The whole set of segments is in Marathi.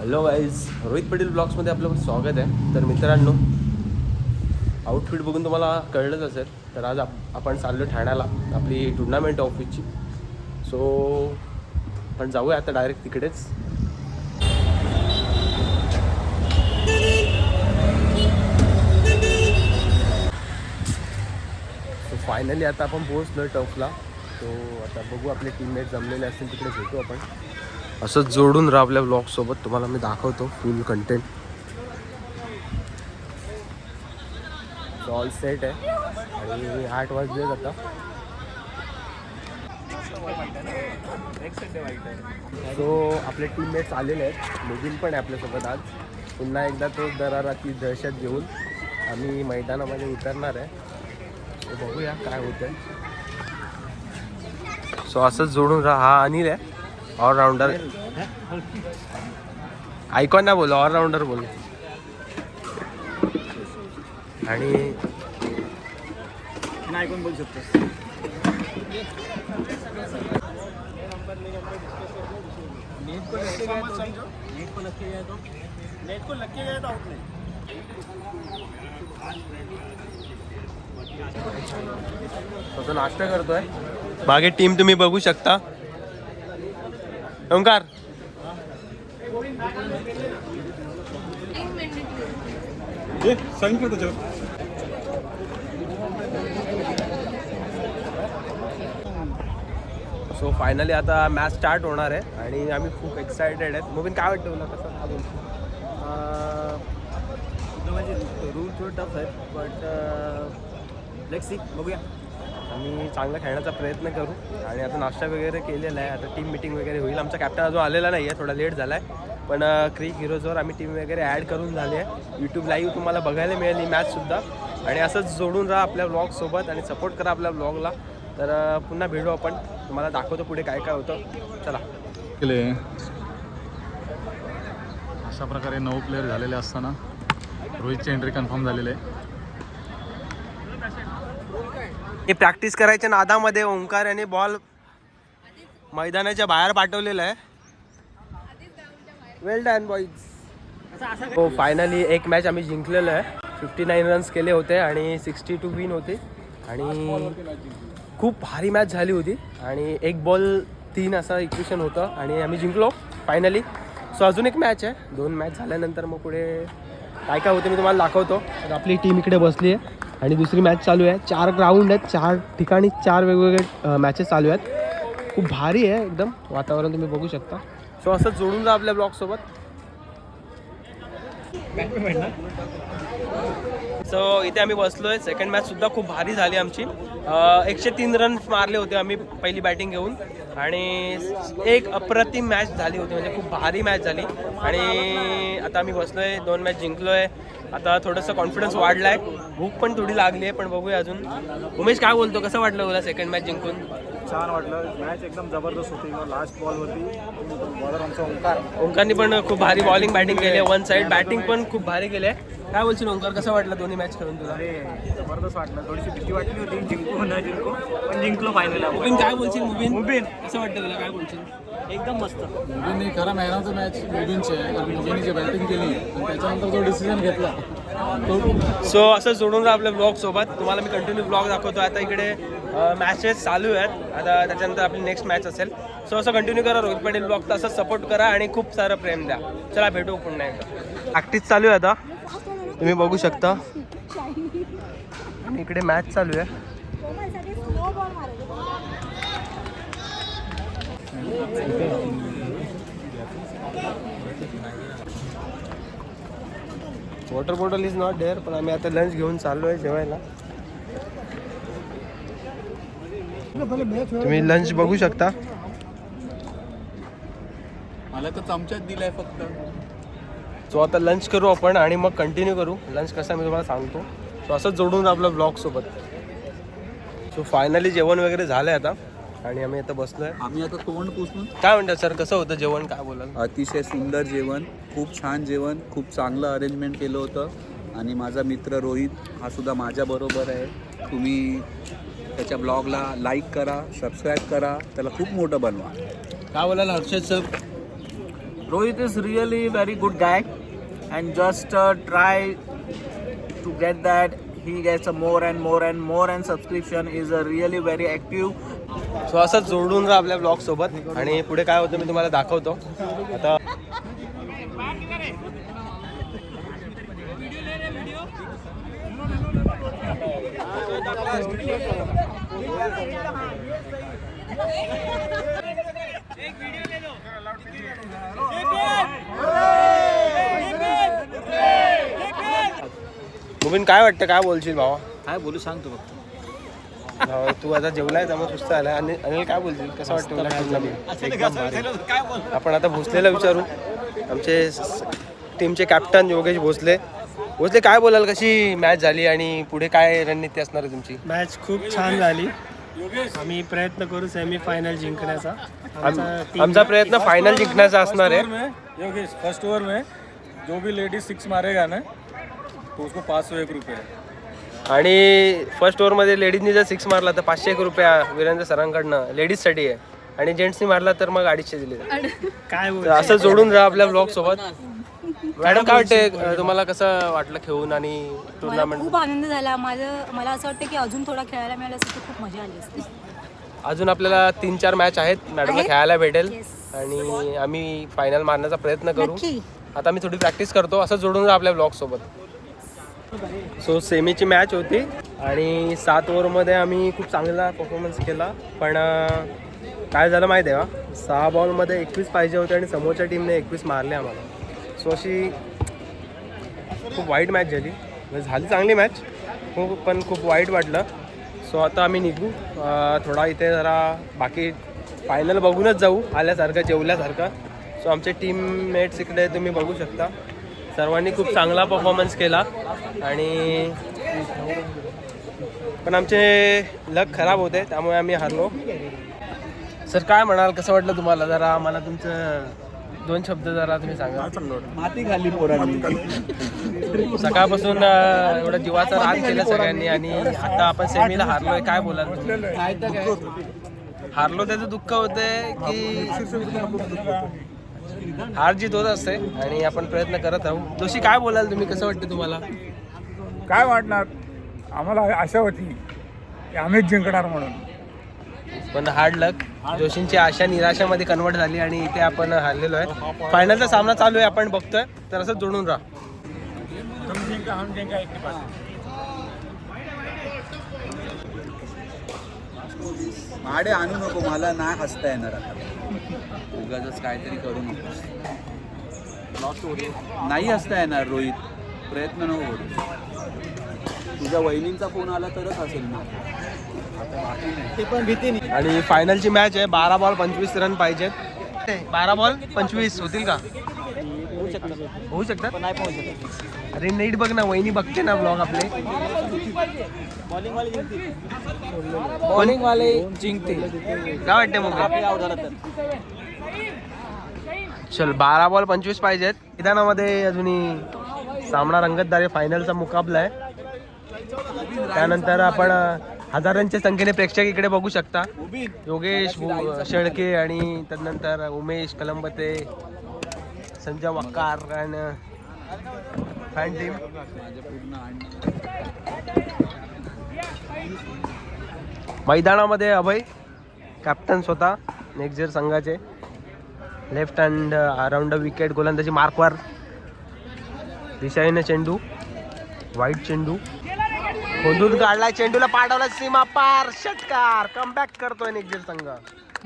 हॅलो गाईज, रोहित पटेल ब्लॉग्समध्ये आपलं स्वागत आहे. तर मित्रांनो, आउटफिट बघून तुम्हाला कळलंच असेल. तर आज आपण चाललो ठाण्याला आपली टुर्नामेंट ऑफिसची. सो आपण जाऊया आता डायरेक्ट तिकडेच. सो फायनली आता आपण पोहोचलो टफला. सो आता बघू, आपले टीममेट जमलेले असतील तिकडे भेटू आपण. असंच जोडून राहा आपल्या ब्लॉगसोबत, तुम्हाला मी दाखवतो फुल कंटेंट. ऑल सेट आहे आणि 8 वाजले आता. सो आपले टीममेट्स आलेले आहेत, मुबीन पण आहे आपल्यासोबत. आज पुन्हा एकदा तो दराराची दहशत घेऊन आम्ही मैदानामध्ये उतरणार आहे. सो बघूया काय होतं. सो असंच जोडून राहा. हा अनिल आहे, ऑलराऊंडर. आयकॉन ना बोल, ऑलराऊंडर बोल. आणि आयकॉन बोलू शकतो. तो नाश्ता करतोय. मागे टीम तुम्ही बघू शकता. ओंकार, सांग का तुझ्या. सो फायनली आता मॅच स्टार्ट होणार आहे आणि आम्ही खूप एक्सायटेड आहेत. मुबीन, काय वाटतं तुला, कसं काय बोलतो? म्हणजे रूल थोडं टफ आहे, बट लेट्स सी, बघूया. आम्ही चांगला खेळण्याचा प्रयत्न करू. आणि आता नाश्ता वगैरे केलेला आहे. आता टीम मिटिंग वगैरे होईल. आमचा कॅप्टन अजून आलेला नाही आहे, थोडा लेट झाला आहे. पण क्रिक हिरोजवर आम्ही टीम वगैरे ॲड करून झाली आहे. यूट्यूब लाईव्ह तुम्हाला बघायला मिळेल ही मॅचसुद्धा. आणि असंच जोडून राहा आपल्या ब्लॉगसोबत आणि सपोर्ट करा आपल्या ब्लॉगला. तर पुन्हा भेटू आपण, तुम्हाला दाखवतो पुढे काय काय होतं. चला. अशा प्रकारे 9 प्लेयर झालेले असताना रोहितची एंट्री कन्फर्म झालेली आहे. हे प्रॅक्टिस करायच्या नादामध्ये ओंकार याने बॉल मैदानाच्या बाहेर पाठवलेला आहे. वेल डन बॉईज. हो, फायनली एक मॅच आम्ही जिंकलेलो आहे. 59 रन्स केले होते आणि 62 विन होते. आणि खूप भारी मॅच झाली होती. आणि 1 बॉल 3 असं इक्वेशन होतं आणि आम्ही जिंकलो फायनली. सो अजून एक मॅच आहे. 2 मॅच झाल्यानंतर मग पुढे काय काय होतं मी तुम्हाला दाखवतो. तर आपली टीम इकडे बसली आहे आणि दुसरी मॅच चालू आहे. 4 ग्राउंड आहेत, 4 ठिकाणी 4 वेगवेगळे मॅचेस चालू आहेत. खूप भारी आहे एकदम वातावरण, तुम्ही बघू शकता. सो असं जोडून जा आपल्या ब्लॉगसोबत. सो इथे आम्ही बसलो आहे. सेकंड मॅचसुद्धा खूप भारी झाली आमची. 103 रन मारले होते आम्ही पहिली बॅटिंग घेऊन. आणि एक अप्रतिम मॅच झाली होती, म्हणजे खूप भारी मॅच झाली. आणि आता आम्ही बसलो आहे, 2 मॅच जिंकलो आहे. आता थोडंसं कॉन्फिडन्स वाढला आहे, भूक पण थोडी लागली आहे, पण बघूया अजून. उमेश, काय बोलतो, कसं वाटलं तुला सेकंड मॅच जिंकून? छान वाटलं. मॅच एकदम जबरदस्त होती. लास्ट बॉलवरती बॉलर आमचा ओंकारनी पण खूप भारी बॉलिंग बॅटिंग केली आहे. 1 साईड बॅटिंग पण खूप भारी केली आहे. काय बोलशील ओंकार, कसं वाटलं दोन्ही मॅच खेळून तुला? अरे जबरदस्त वाटलं. थोडीशी भीती वाटली होती, जिंकू न जिंकू, पण जिंकलो फायनल. मुबीन, काय बोलशील? मुबीन कसं वाटतं तुला, काय बोलशील? एकदम मस्त. मुबीनने खरा मॅन ऑफ द मॅच मुबीनचे आहे. कारण मुबीनने जी बॅटिंग केली आणि त्याच्यानंतर जो डिसिजन घेतला तो. सो असं जोडून राहा आपल्या ब्लॉगसोबत. तुम्हाला मी कंटिन्यू ब्लॉग दाखवतो. आता इकडे मॅचेस चालू आहेत. आता त्याच्यानंतर आपली नेक्स्ट मॅच असेल. सो असं कंटिन्यू करा रोहित पटेल ब्लॉग, तर असं सपोर्ट करा आणि खूप सारं प्रेम द्या. चला, भेटू पुन्हा एकदा. प्रॅक्टिस चालू आहे आता, तुम्ही बघू शकता. इकडे मॅच चालू आहे. Water bottle is not there, पण आम्ही आता लंच घेऊन चाललो आहे जेवायला. तुम्ही लंच बघू शकता. मला तर चमच्यात दिलाय फक्त. सो आता लंच करू आपण आणि मग कंटिन्यू करू. लंच कसं मी तुम्हाला सांगतो. सो असंच जोडून आपलं ब्लॉगसोबत. सो फायनली जेवण वगैरे झालं आहे आता आणि आम्ही आता बसलो आहे. आम्ही आता तोंड पुसून. काय म्हणतात सर, कसं होतं जेवण, काय बोलाल? अतिशय सुंदर जेवण, खूप छान जेवण, खूप चांगलं अरेंजमेंट केलं होतं. आणि माझा मित्र रोहित हा सुद्धा माझ्याबरोबर आहे. तुम्ही त्याच्या ब्लॉगला लाईक करा, सबस्क्राईब करा, त्याला खूप मोठं बनवा. काय बोलाल Harshad sir? Rohit is really very good guy, and just try to get that he gets a more and more and more, and subscription is a really very active. So असंच जोडून राहा आपल्या ब्लॉग सोबत आणि पुढे काय होतं मी तुम्हाला दाखवतो आता. मुबीन काय वाटतं, काय बोलशील भावा? काय बोलू सांगतो फक्त. तू आता जेवलाय त्यामुळे सुस्त आलाय. आणि अनिल काय बोलशील, कसं वाटतं तुला टुर्नामेंट? आपण आता भोसलेला विचारू, आमचे टीमचे कॅप्टन योगेश भोसले. भोसले काय बोलाल, कशी मॅच झाली आणि पुढे काय रणनीती असणार आहे तुमची? मॅच खूप छान झाली. आम्ही प्रयत्न करू सेमी फायनल जिंकण्याचा. आमचा प्रयत्न फायनल जिंकण्याचा असणार आहे. योगेश फर्स्ट ओवर में जो भी लेडीज 6 मारेगा ना तो उसको 501 रुपये. आणि फर्स्ट ओव्हरमध्ये लेडीजनी जर 6 मारला तर 501 रुपये वीरेंद्र सरांकडनं लेडीजसाठी आहे, आणि जेंट्सनी मारला तर मग 250 दिले. काय तर असं जोडून राहा आपल्या ब्लॉग सोबत. मॅडम काय वाटते तुम्हाला, कसं वाटलं खेळून आणि मला टुर्नामेंट? खूप आनंद झाला. मला असं वाटतं की अजून थोडा खेळायला मिळालं असतं तर खूप मजा आली असती. अजून आपल्याला 3-4 मॅच आहेत मॅडमला आहेत? खेळायला भेटेल. Yes. आणि आम्ही फायनल मारण्याचा प्रयत्न करू. नक्की. आता मी थोडी प्रॅक्टिस करतो. असं जोडून राहा आपल्या ब्लॉग सोबत. सो सेमीची मॅच होती आणि 7 ओव्हरमध्ये आम्ही खूप चांगला परफॉर्मन्स केला. पण काय झालं माहिती आहे का, 6 बॉलमध्ये 21 पाहिजे होते आणि समोरच्या टीमने 21 मारले आम्हाला. सो अशी खूप वाईट मॅच झाली. झाली चांगली मॅच पण खूप वाईट वाटलं. सो आता आम्ही निघू. थोडा इथे जरा बाकी फायनल बघूनच जाऊ आल्यासारखं, जेवल्यासारखं. सो आमचे टीममेट्स इकडे तुम्ही बघू शकता. सर्वांनी खूप चांगला परफॉर्मन्स केला आणि पण आमचे लक खराब होते त्यामुळे आम्ही हारलो. सर काय म्हणाल, कसं वाटलं तुम्हाला? जरा मला तुमचं 2 शब्द जरा तुम्ही सांगा. माती खाल्ली पोरांनी. सकाळपासून एवढा जीवाचा राग केला सगळ्यांनी आणि आता आपण सेमीला हारलोय. काय बोलाल तुम्ही? हारलो त्याचं दुःख होतंय की हार जीत होत असते आणि आपण प्रयत्न करत आहोत. जोशी काय बोलाल तुम्ही, कसं वाटतं तुम्हाला? काय वाटणार, आम्हाला आशा होती की आम्हीच जिंकणार म्हणून. पण हार्ड लक, जोशींची आशा निराशामध्ये कन्वर्ट झाली आणि इथे आपण हारलेलो आहे. फायनलचा सामना चालू आहे, आपण बघतोय. तर असंच जोडून राहा. माडे आणू नको, मला नाही हसता येणार आता. उगाच काहीतरी करू नको. नाही हसता येणार रोहित, प्रयत्न नको करू. तुझ्या वहिनींचा फोन आला तरच हसेल ना. ते पण भीती नाही. आणि फायनलची मॅच आहे. 12 बॉल 25 रन पाहिजेत. 12 बॉल 25 होतील का? होऊ शकतात. अरे नीट बघ ना, वहिनी बघते ना ब्लॉग आपले. बॉलिंग वाले जिंकते. काय वाटते मग? चल 12 बॉल 25 पाहिजेत. मैदानामध्ये अजूनही सामना रंगतदार आहे. फायनलचा मुकाबला आहे. त्यानंतर आपण हजारांच्या संख्येने प्रेक्षक इकडे बघू शकता. योगेश शेळके आणि त्यानंतर उमेश कलंबते, संजय वक्कार आणि फॅन टीम. मैदानामध्ये अभय कॅप्टन स्वतः नेक्झर संघाचे. लेफ्ट हँड अराउंड विकेट गोलंदाजी मार्कवर. दिशाईने चेंडू, वाईट चेंडू खोदून काढलाय, चेंडूला पाठवला सीमा पार, षटकार. कमबॅक करतोय नेक्झर संघ.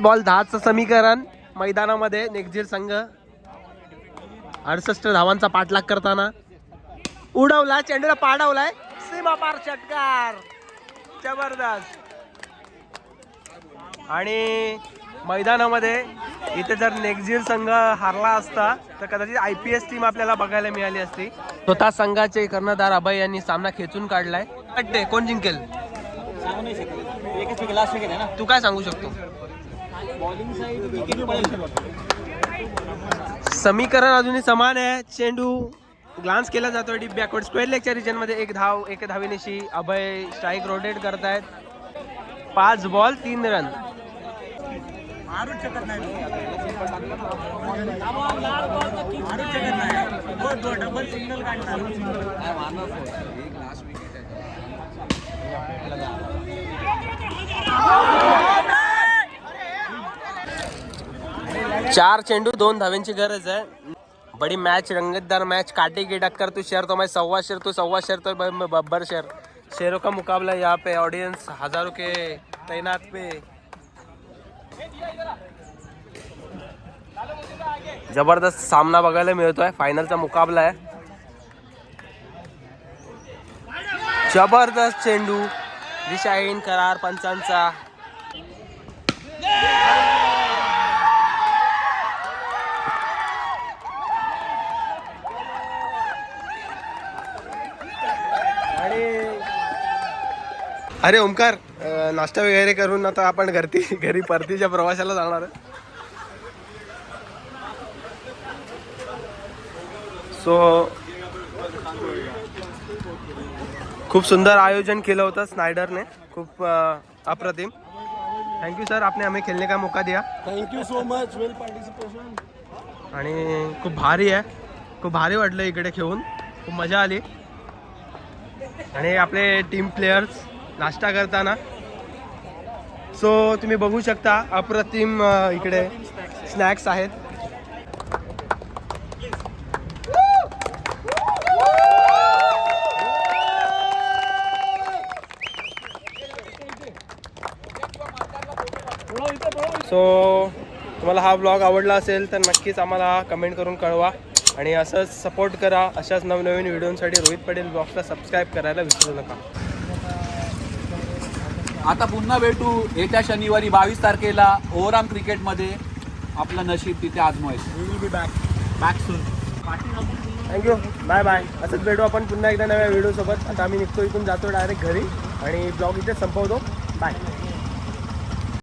बॉल 10चं समीकरण मैदानामध्ये. नेक्झर संघ 68 धावांचा पाठलाग करताना उडवला, चेंडूला पाडवलाय, सीमा पार, षटकार. जबरदस्त. आणि मैदानामध्ये इथे जर नेक्झर संघ हारला असता तर कदाचित IPS टीम आपल्याला बघायला मिळाली असती. स्वतः संघाचे कर्णधार अभय यांनी सामना खेचून काढलाय. वाटते कोण जिंकेल? तू काय सांगू शकतो? समीकरण अजूनही समान आहे. चेंडू ग्लान्स केला जातो डीप बॅकवर्ड स्क्वेअर लेगच्या रिजन मध्ये. एक धावेनिशी अभय स्ट्राईक रोटेट करतायत. 5 बॉल 3 रन. चार चेंडू 2 धाव्यांची गरज आहे. बड़ी मैच, रंगतदार मैच, काटे की टक्कर. तू शेर तो मैं 1.25 शेर, तू 1.25 शेर तो मैं बब्बर शेर. शेरों का मुकाबला यहाँ पे. ऑडियंस हजारों के तैनात पे. जबरदस्त सामना बघायला मिळतोय. फायनलचा मुकाबला आहे. जबरदस्त चेंडू, दिशाहीन करार पंचांचा. अरे ओमकार, नाश्ता वगैरे करून आता आपण घरी परतीच्या प्रवासाला जाणार आहे. सो खूप सुंदर आयोजन केलं होतं स्नाइडरने. खूप अप्रतिम. थँक्यू सर, आपने हमें खेलने का मौका दिया. Thank you so much, well participation. आणि खूप भारी आहे. खूप भारी वाटलं इकडे खेळून. खूप मजा आली. आणि आपले टीम प्लेयर्स नाश्ता करताना. सो तुम्ही बघू शकता अप्रतिम इकडे स्नॅक्स आहेत. सो तुम्हाला हा ब्लॉग आवडला असेल तर नक्कीच आम्हाला कमेंट करून कळवा. आणि असंच सपोर्ट करा. अशाच नवनवीन व्हिडिओसाठी रोहित पटेल ब्लॉग्सला सबस्क्राईब करायला विसरू नका. आता पुन्हा भेटू येत्या शनिवारी 22 तारखेला ओव्हरआर्म क्रिकेटमध्ये. आपलं नशीब तिथे आजमावायचं. We will be back soon. Thank you, bye bye. असंच भेटू आपण पुन्हा एकदा नव्या व्हिडिओसोबत. आता आम्ही निघतो इथून, जातो डायरेक्ट घरी आणि ब्लॉग इथे संपवतो. बाय.